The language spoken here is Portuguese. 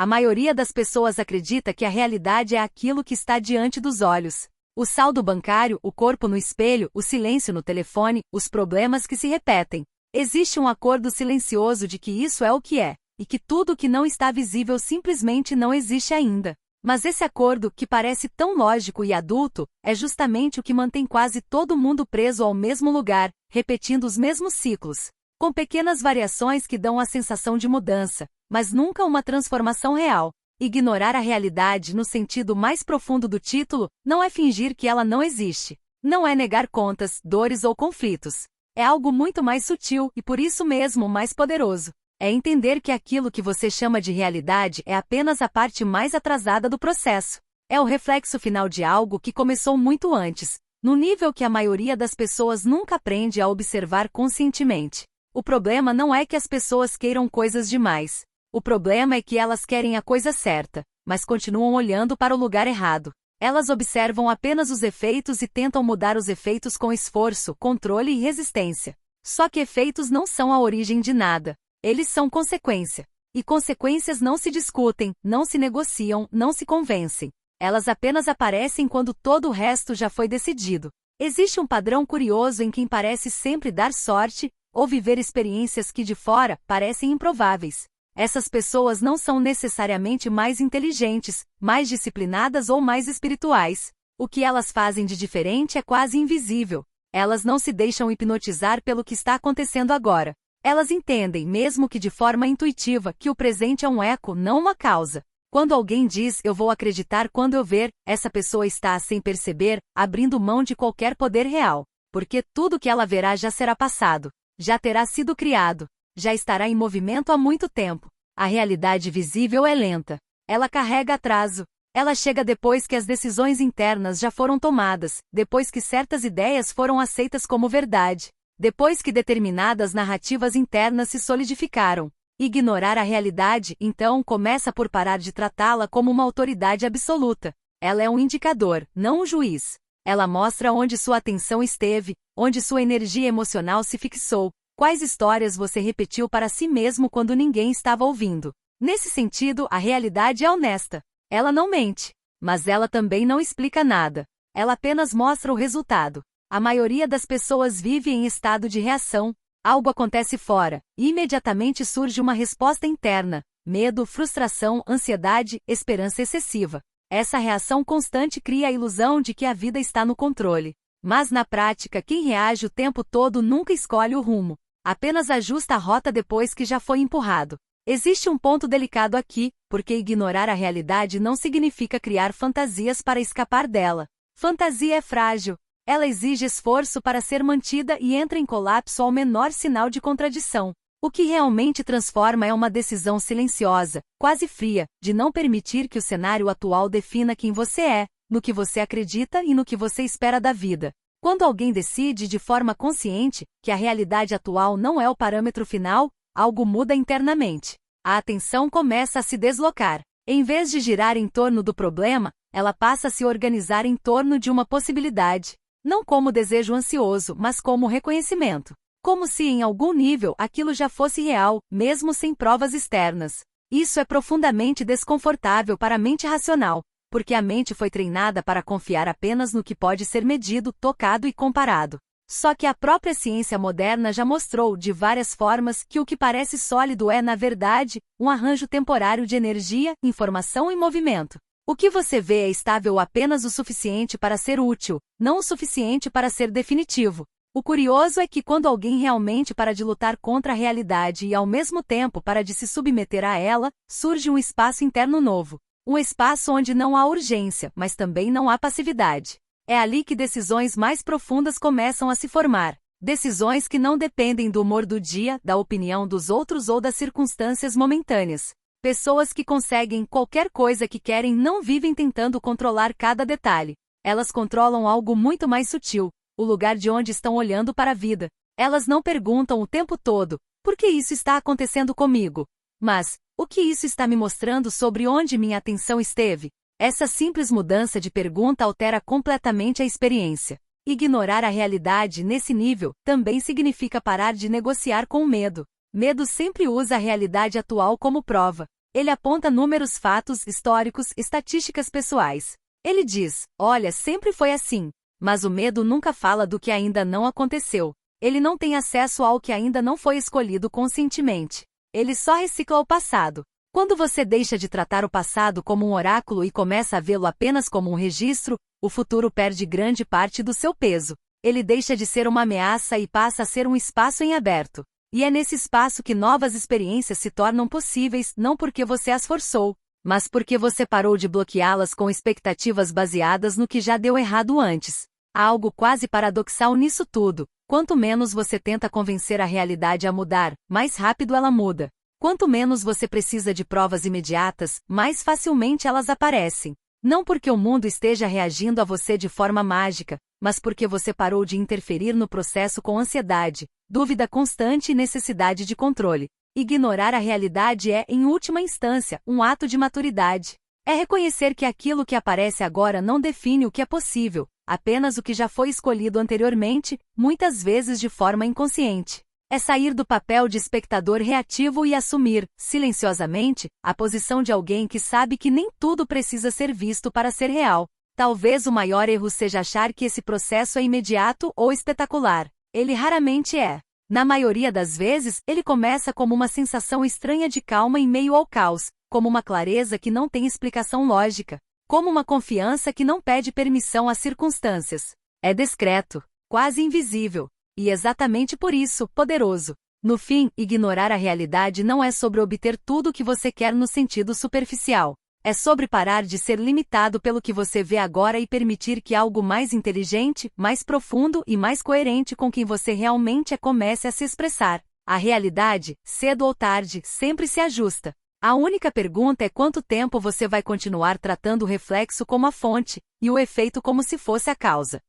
A maioria das pessoas acredita que a realidade é aquilo que está diante dos olhos. O saldo bancário, o corpo no espelho, o silêncio no telefone, os problemas que se repetem. Existe um acordo silencioso de que isso é o que é, e que tudo que não está visível simplesmente não existe ainda. Mas esse acordo, que parece tão lógico e adulto, é justamente o que mantém quase todo mundo preso ao mesmo lugar, repetindo os mesmos ciclos, com pequenas variações que dão a sensação de mudança, mas nunca uma transformação real. Ignorar a realidade no sentido mais profundo do título não é fingir que ela não existe. Não é negar contas, dores ou conflitos. É algo muito mais sutil e por isso mesmo mais poderoso. É entender que aquilo que você chama de realidade é apenas a parte mais atrasada do processo. É o reflexo final de algo que começou muito antes, no nível que a maioria das pessoas nunca aprende a observar conscientemente. O problema não é que as pessoas queiram coisas demais. O problema é que elas querem a coisa certa, mas continuam olhando para o lugar errado. Elas observam apenas os efeitos e tentam mudar os efeitos com esforço, controle e resistência. Só que efeitos não são a origem de nada. Eles são consequência. E consequências não se discutem, não se negociam, não se convencem. Elas apenas aparecem quando todo o resto já foi decidido. Existe um padrão curioso em quem parece sempre dar sorte, ou viver experiências que de fora parecem improváveis. Essas pessoas não são necessariamente mais inteligentes, mais disciplinadas ou mais espirituais. O que elas fazem de diferente é quase invisível. Elas não se deixam hipnotizar pelo que está acontecendo agora. Elas entendem, mesmo que de forma intuitiva, que o presente é um eco, não uma causa. Quando alguém diz "eu vou acreditar quando eu ver", essa pessoa está, sem perceber, abrindo mão de qualquer poder real. Porque tudo que ela verá já será passado. Já terá sido criado. Já estará em movimento há muito tempo. A realidade visível é lenta. Ela carrega atraso. Ela chega depois que as decisões internas já foram tomadas, depois que certas ideias foram aceitas como verdade, depois que determinadas narrativas internas se solidificaram. Ignorar a realidade, então, começa por parar de tratá-la como uma autoridade absoluta. Ela é um indicador, não um juiz. Ela mostra onde sua atenção esteve, onde sua energia emocional se fixou. Quais histórias você repetiu para si mesmo quando ninguém estava ouvindo? Nesse sentido, a realidade é honesta. Ela não mente. Mas ela também não explica nada. Ela apenas mostra o resultado. A maioria das pessoas vive em estado de reação. Algo acontece fora, e imediatamente surge uma resposta interna. Medo, frustração, ansiedade, esperança excessiva. Essa reação constante cria a ilusão de que a vida está no controle. Mas na prática, quem reage o tempo todo nunca escolhe o rumo. Apenas ajusta a rota depois que já foi empurrado. Existe um ponto delicado aqui, porque ignorar a realidade não significa criar fantasias para escapar dela. Fantasia é frágil. Ela exige esforço para ser mantida e entra em colapso ao menor sinal de contradição. O que realmente transforma é uma decisão silenciosa, quase fria, de não permitir que o cenário atual defina quem você é, no que você acredita e no que você espera da vida. Quando alguém decide de forma consciente que a realidade atual não é o parâmetro final, algo muda internamente. A atenção começa a se deslocar. Em vez de girar em torno do problema, ela passa a se organizar em torno de uma possibilidade. Não como desejo ansioso, mas como reconhecimento. Como se em algum nível aquilo já fosse real, mesmo sem provas externas. Isso é profundamente desconfortável para a mente racional, porque a mente foi treinada para confiar apenas no que pode ser medido, tocado e comparado. Só que a própria ciência moderna já mostrou, de várias formas, que o que parece sólido é, na verdade, um arranjo temporário de energia, informação e movimento. O que você vê é estável apenas o suficiente para ser útil, não o suficiente para ser definitivo. O curioso é que quando alguém realmente para de lutar contra a realidade e ao mesmo tempo para de se submeter a ela, surge um espaço interno novo. Um espaço onde não há urgência, mas também não há passividade. É ali que decisões mais profundas começam a se formar. Decisões que não dependem do humor do dia, da opinião dos outros ou das circunstâncias momentâneas. Pessoas que conseguem qualquer coisa que querem não vivem tentando controlar cada detalhe. Elas controlam algo muito mais sutil, o lugar de onde estão olhando para a vida. Elas não perguntam o tempo todo, por que isso está acontecendo comigo? Mas, o que isso está me mostrando sobre onde minha atenção esteve? Essa simples mudança de pergunta altera completamente a experiência. Ignorar a realidade nesse nível também significa parar de negociar com o medo. Medo sempre usa a realidade atual como prova. Ele aponta números, fatos, históricos, estatísticas pessoais. Ele diz: olha, sempre foi assim. Mas o medo nunca fala do que ainda não aconteceu. Ele não tem acesso ao que ainda não foi escolhido conscientemente. Ele só recicla o passado. Quando você deixa de tratar o passado como um oráculo e começa a vê-lo apenas como um registro, o futuro perde grande parte do seu peso. Ele deixa de ser uma ameaça e passa a ser um espaço em aberto. E é nesse espaço que novas experiências se tornam possíveis, não porque você as forçou, mas porque você parou de bloqueá-las com expectativas baseadas no que já deu errado antes. Há algo quase paradoxal nisso tudo. Quanto menos você tenta convencer a realidade a mudar, mais rápido ela muda. Quanto menos você precisa de provas imediatas, mais facilmente elas aparecem. Não porque o mundo esteja reagindo a você de forma mágica, mas porque você parou de interferir no processo com ansiedade, dúvida constante e necessidade de controle. Ignorar a realidade é, em última instância, um ato de maturidade. É reconhecer que aquilo que aparece agora não define o que é possível, apenas o que já foi escolhido anteriormente, muitas vezes de forma inconsciente. É sair do papel de espectador reativo e assumir, silenciosamente, a posição de alguém que sabe que nem tudo precisa ser visto para ser real. Talvez o maior erro seja achar que esse processo é imediato ou espetacular. Ele raramente é. Na maioria das vezes, ele começa como uma sensação estranha de calma em meio ao caos, como uma clareza que não tem explicação lógica, como uma confiança que não pede permissão às circunstâncias. É discreto, quase invisível. E exatamente por isso, poderoso. No fim, ignorar a realidade não é sobre obter tudo o que você quer no sentido superficial. É sobre parar de ser limitado pelo que você vê agora e permitir que algo mais inteligente, mais profundo e mais coerente com quem você realmente é comece a se expressar. A realidade, cedo ou tarde, sempre se ajusta. A única pergunta é quanto tempo você vai continuar tratando o reflexo como a fonte, e o efeito como se fosse a causa.